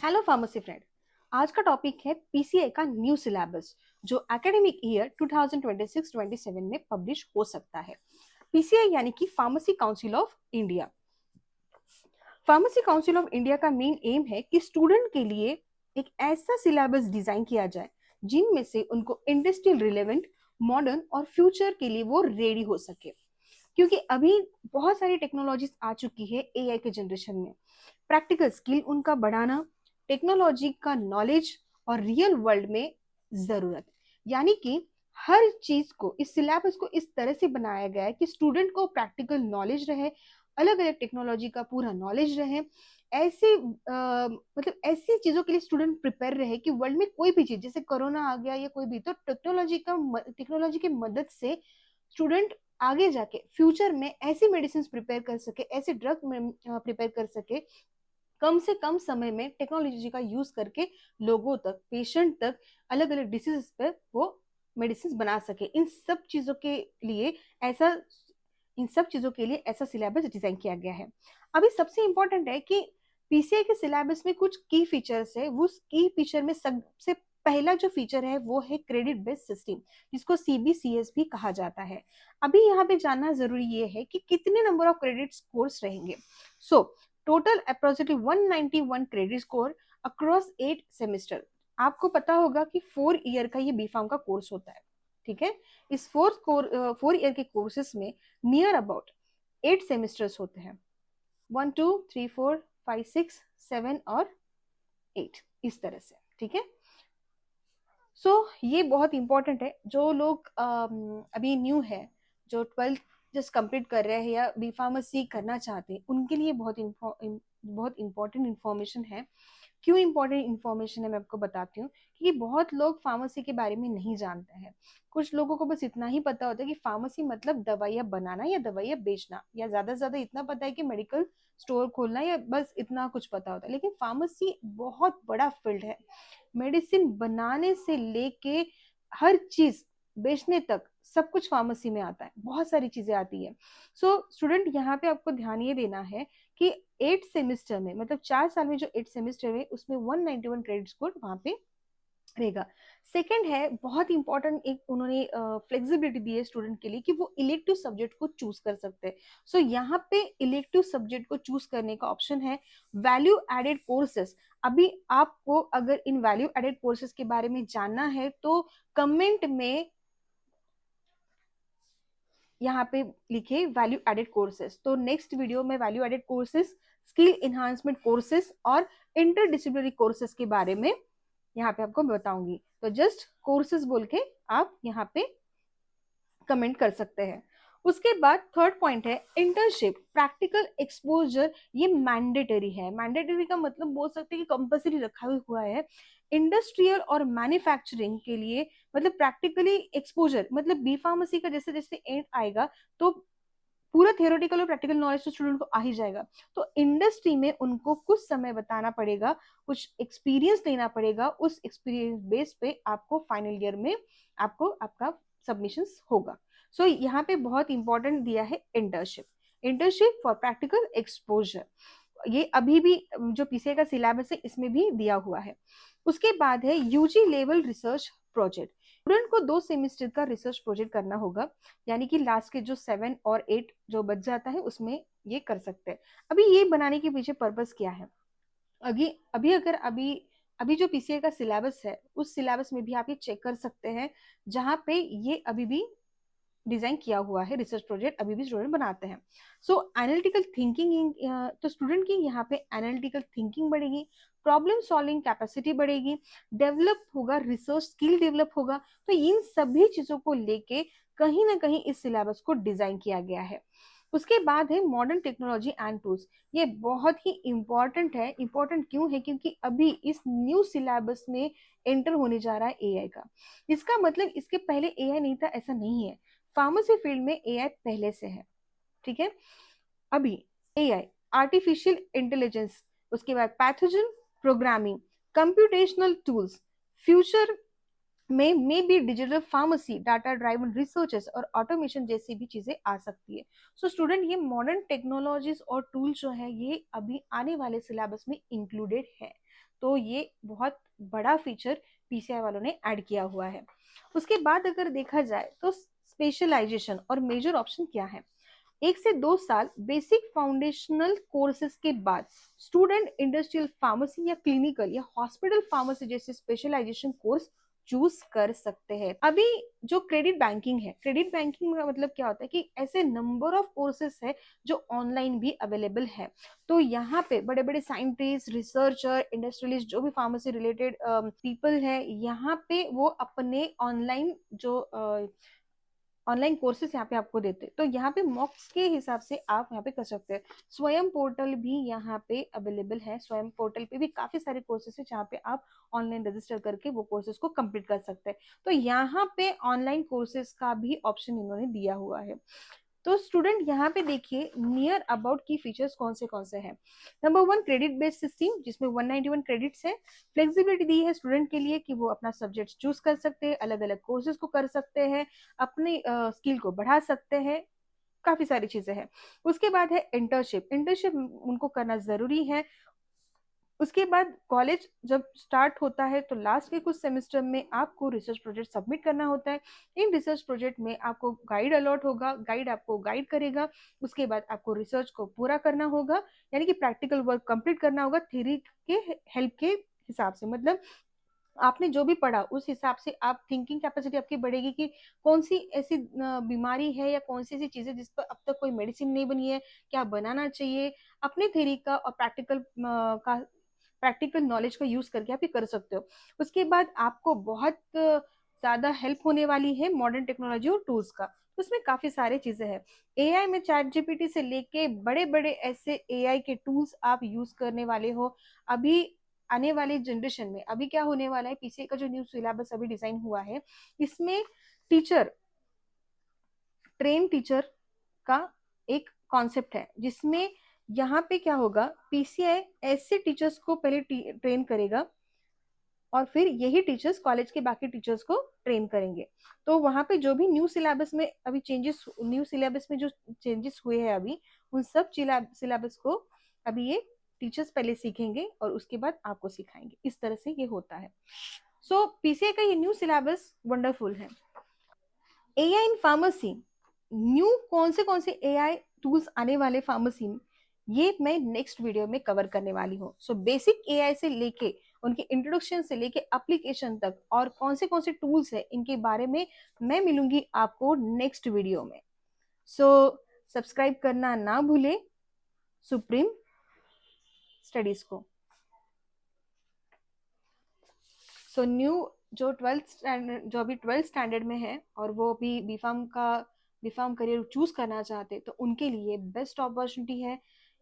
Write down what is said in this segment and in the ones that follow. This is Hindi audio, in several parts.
Hello pharmacy friend. आज का टॉपिक है पीसीए का न्यू सिलेबस जो एकेडमिक ईयर 2026-27 में पब्लिश हो सकता है। पीसीए यानी कि pharmacy council of India. Pharmacy council of India का मेन एम है कि स्टूडेंट के लिए एक ऐसा सिलेबस डिजाइन किया जाए जिनमें से उनको इंडस्ट्रियल रिलेवेंट, मॉडर्न और फ्यूचर के लिए वो रेडी हो सके। क्योंकि अभी बहुत सारी टेक्नोलॉजीज आ चुकी है एआई के जनरेशन में। प्रैक्टिकल स्किल उनका बढ़ाना, टेक्नोलॉजी का नॉलेज और रियल वर्ल्ड में जरूरत, यानी कि हर चीज को इस सिलेबस को इस तरह से बनाया गया है कि स्टूडेंट को प्रैक्टिकल नॉलेज रहे, अलग अलग टेक्नोलॉजी का पूरा नॉलेज रहे। ऐसे मतलब ऐसी चीजों के लिए स्टूडेंट प्रिपेयर रहे कि वर्ल्ड में कोई भी चीज जैसे कोरोना आ गया या कोई भी, तो टेक्नोलॉजी की मदद से स्टूडेंट आगे जाके फ्यूचर में ऐसी मेडिसिन प्रिपेयर कर सके, ऐसे ड्रग प्रिपेयर कर सके कम से कम समय में टेक्नोलॉजी का यूज करके लोगों तक, पेशेंट तक अलग अलग डिसीज पे वो मेडिसिन बना सके। लिए ऐसा इन सब चीजों के लिए ऐसा सिलेबस डिजाइन किया गया है। अभी सबसे इंपॉर्टेंट है कि पीसीए के सिलेबस में कुछ की फीचर्स है। वो की फीचर में सबसे पहला जो फीचर है वो है क्रेडिट बेस्ड सिस्टम, जिसको सीबीसीएस भी कहा जाता है। अभी यहाँ पे जानना जरूरी ये है कि कितने नंबर ऑफ क्रेडिट कोर्स रहेंगे। So total approximately 191 credit score across 8 semester. आपको पता होगा कि 4 ईयर का ये बीफार्म का कोर्स होता है। ठीक है, इस 4 ईयर के कोर्सेस में नियर अबाउट 8 सेमेस्टर्स होते हैं। 1 2 3 4 5 6 7 और 8, इस तरह से। ठीक है, ये बहुत इंपॉर्टेंट है। जो लोग अभी न्यू है, जो 12th जस्ट कंप्लीट कर रहे हैं या बी फार्मेसी करना चाहते हैं, उनके लिए बहुत इंपॉर्टेंट इंफॉर्मेशन है। क्यों इंपॉर्टेंट इंफॉर्मेशन है मैं आपको बताती हूँ। क्योंकि बहुत लोग फार्मेसी के बारे में नहीं जानते हैं। कुछ लोगों को बस इतना ही पता होता है कि फार्मेसी मतलब दवाइयाँ बनाना या दवाइयाँ बेचना, या ज्यादा से ज्यादा इतना पता है कि मेडिकल स्टोर खोलना, या बस इतना कुछ पता होता है। लेकिन फार्मेसी बहुत बड़ा फील्ड है। मेडिसिन बनाने से लेके हर चीज बेचने तक सब कुछ फार्मेसी में आता है, बहुत सारी चीजें आती है। स्टूडेंट यहाँ पे आपको ध्यान ये देना है कि 8 सेमेस्टर में, मतलब 4 साल में जो 8 सेमेस्टर है उसमें 191 क्रेडिट स्कोर वहां पे रहेगा। सेकंड है, बहुत इंपॉर्टेंट, एक उन्होंने फ्लेक्सिबिलिटी दी है स्टूडेंट के लिए कि वो इलेक्टिव सब्जेक्ट को चूज कर सकते हैं। यहाँ पे इलेक्टिव सब्जेक्ट को चूज करने का ऑप्शन है वैल्यू एडेड कोर्सेस। अभी आपको अगर इन वैल्यू एडेड कोर्सेज के बारे में जानना है तो कमेंट में यहाँ पे लिखे वैल्यू एडेड कोर्सेज, तो नेक्स्ट वीडियो में value added courses, skill enhancement courses और इंटरडिसिप्लिनरी कोर्सेज के बारे में यहाँ पे आपको बताऊंगी। तो जस्ट कोर्सेज बोल के आप यहाँ पे कमेंट कर सकते हैं। उसके बाद थर्ड पॉइंट है इंटर्नशिप प्रैक्टिकल एक्सपोजर। ये मैंडेटरी है। मैंडेटरी का मतलब बोल सकते हैं कि कंपल्सरी रखा हुआ है इंडस्ट्रियल और मैन्युफैक्चरिंग के लिए। मतलब प्रैक्टिकली एक्सपोजर, मतलब बी फार्मेसी का जैसे जैसे एंड आएगा तो पूरा थियोरेटिकल और प्रैक्टिकल नॉलेज तो स्टूडेंट को आ ही जाएगा। तो इंडस्ट्री में उनको कुछ समय बताना पड़ेगा, कुछ एक्सपीरियंस लेना पड़ेगा। उस एक्सपीरियंस बेस पे आपको फाइनल ईयर में आपको आपका सबमिशन होगा। यहाँ पे बहुत इंपॉर्टेंट दिया है internship, internship for practical exposure. ये अभी भी जो पीसीए का सिलेबस है इसमें भी दिया हुआ है। उसके बाद है UG level research project. Student को 2 सेमेस्टर का रिसर्च प्रोजेक्ट करना होगा, यानी कि लास्ट के जो 7 और 8 जो बच जाता है उसमें ये कर सकते हैं। अभी ये बनाने के पीछे पर्पस क्या है? अभी अभी अगर अभी अभी जो पीसीए का सिलेबस है उस सिलेबस में भी आप ये चेक कर सकते हैं, जहाँ पे ये अभी भी डिजाइन किया हुआ है रिसर्च प्रोजेक्ट अभी भी स्टूडेंट बनाते हैं। एनालिटिकल थिंकिंग, तो स्टूडेंट की यहाँ पे एनालिटिकल थिंकिंग बढ़ेगी, प्रॉब्लम सॉल्विंग कैपेसिटी बढ़ेगी, डेवलप होगा, रिसर्च स्किल डेवलप होगा। तो इन सभी चीजों को लेके कहीं ना कहीं इस सिलेबस को डिजाइन किया गया है। उसके बाद है मॉडर्न टेक्नोलॉजी एंड टूल्स। ये बहुत ही इंपॉर्टेंट है। इंपॉर्टेंट क्यों है? क्योंकि अभी इस न्यू सिलेबस में एंटर होने जा रहा है एआई का। इसका मतलब इसके पहले एआई नहीं था ऐसा नहीं है। फार्मेसी फील्ड में एआई पहले से है। ठीक है, अभी एआई, आर्टिफिशियल इंटेलिजेंस, उसके बाद pathogen programming, computational tools, future में may be digital pharmacy, data driven researches और ऑटोमेशन जैसी भी चीजें आ सकती है। स्टूडेंट, ये मॉडर्न टेक्नोलॉजीज और टूल जो है ये अभी आने वाले सिलेबस में इंक्लूडेड है। तो ये बहुत बड़ा फीचर पीसीआई वालों ने ऐड किया हुआ है। उसके बाद अगर देखा जाए तो स्पेशलाइजेशन और मेजर ऑप्शन क्या है। 1 से 2 साल बेसिक फाउंडेशनल कोर्सेज के बाद स्टूडेंट इंडस्ट्रियल फार्मेसी या क्लिनिकल या हॉस्पिटल फार्मेसी जैसे स्पेशलाइजेशन कोर्स चूज कर सकते हैं। अभी जो क्रेडिट बैंकिंग है, क्रेडिट बैंकिंग का मतलब क्या होता है कि ऐसे नंबर ऑफ कोर्सेज है जो ऑनलाइन भी अवेलेबल है। तो यहाँ पे बड़े बड़े साइंटिस्ट, रिसर्चर, इंडस्ट्रियलिस्ट, जो भी फार्मेसी रिलेटेड पीपल है, यहाँ पे वो अपने ऑनलाइन कोर्सेस यहाँ पे आपको देते हैं। तो यहाँ पे मॉक्स के हिसाब से आप यहाँ पे कर सकते हैं। स्वयं पोर्टल भी यहाँ पे अवेलेबल है। स्वयं पोर्टल पे भी काफी सारे कोर्सेस है जहाँ पे आप ऑनलाइन रजिस्टर करके वो कोर्सेस को कंप्लीट कर सकते हैं। तो यहाँ पे ऑनलाइन कोर्सेस का भी ऑप्शन इन्होंने दिया हुआ है। तो स्टूडेंट यहाँ पे देखिए नियर अबाउट की फीचर्स कौन से हैं। नंबर 1, क्रेडिट बेस्ड सिस्टम जिसमें 191 क्रेडिट्स है। फ्लेक्सिबिलिटी दी है स्टूडेंट के लिए कि वो अपना सब्जेक्ट चूज कर सकते हैं, अलग अलग कोर्सेज को कर सकते हैं, अपने स्किल को बढ़ा सकते हैं, काफी सारी चीजें हैं। उसके बाद है इंटर्नशिप, इंटर्नशिप उनको करना जरूरी है। उसके बाद कॉलेज जब स्टार्ट होता है तो लास्ट के कुछ सेमेस्टर में आपको रिसर्च प्रोजेक्ट सबमिट करना होता है। इन रिसर्च प्रोजेक्ट में आपको गाइड अलॉट होगा, गाइड आपको गाइड करेगा। उसके बाद आपको रिसर्च को पूरा करना होगा, यानी कि प्रैक्टिकल वर्क कंप्लीट करना होगा थ्योरी के हेल्प के हिसाब से। मतलब आपने जो भी पढ़ा उस हिसाब से आप थिंकिंग कैपेसिटी आपकी बढ़ेगी कि कौन सी ऐसी बीमारी है या कौन सी ऐसी चीजें जिस पर अब तक कोई मेडिसिन नहीं बनी है, क्या बनाना चाहिए। अपने थ्योरी का और प्रैक्टिकल नॉलेज का यूज करके आप ये कर सकते हो। उसके बाद आपको बहुत ज्यादा हेल्प होने वाली है मॉडर्न टेक्नोलॉजी और टूल्स का। उसमें काफी सारे चीजें हैं। एआई में चैट जीपीटी से लेके बड़े बड़े ऐसे एआई के टूल्स आप यूज करने वाले हो। अभी आने वाली जनरेशन में अभी क्या होने वाला है, पीसीए का जो न्यू सिलेबस अभी डिजाइन हुआ है, इसमें टीचर, ट्रेन टीचर का एक कॉन्सेप्ट है, जिसमें यहाँ पे क्या होगा, पीसीआई ऐसे टीचर्स को पहले ट्रेन करेगा और फिर यही टीचर्स कॉलेज के बाकी टीचर्स को ट्रेन करेंगे। तो वहां पे जो भी न्यू सिलेबस में अभी चेंजेस, न्यू सिलेबस में जो चेंजेस हुए हैं अभी, उन सब सिलेबस को अभी ये टीचर्स पहले सीखेंगे और उसके बाद आपको सिखाएंगे। इस तरह से ये होता है। सो पीसीए का ये न्यू सिलेबस वंडरफुल है। एआई इन फार्मेसी, न्यू कौन से एआई टूल्स आने वाले फार्मेसी में, ये मैं नेक्स्ट वीडियो में कवर करने वाली हूँ। सो बेसिक एआई से लेके उनके इंट्रोडक्शन से लेके एप्लीकेशन तक और कौन से टूल्स है इनके बारे में मैं मिलूंगी आपको नेक्स्ट वीडियो में। सो सब्सक्राइब करना ना भूले सुप्रीम स्टडीज को। सो न्यू जो 12th स्टैंडर्ड, जो अभी 12th स्टैंडर्ड में है और वो अभी बीफार्म करियर चूज करना चाहते तो उनके लिए बेस्ट अपॉर्चुनिटी है।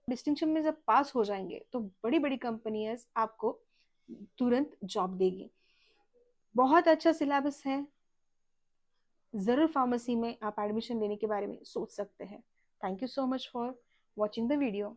डिस्टिंक्शन में जब पास हो जाएंगे तो बड़ी बड़ी कंपनियां आपको तुरंत जॉब देगी। बहुत अच्छा सिलेबस है, जरूर फार्मेसी में आप एडमिशन लेने के बारे में सोच सकते हैं। Thank you so much for watching the video.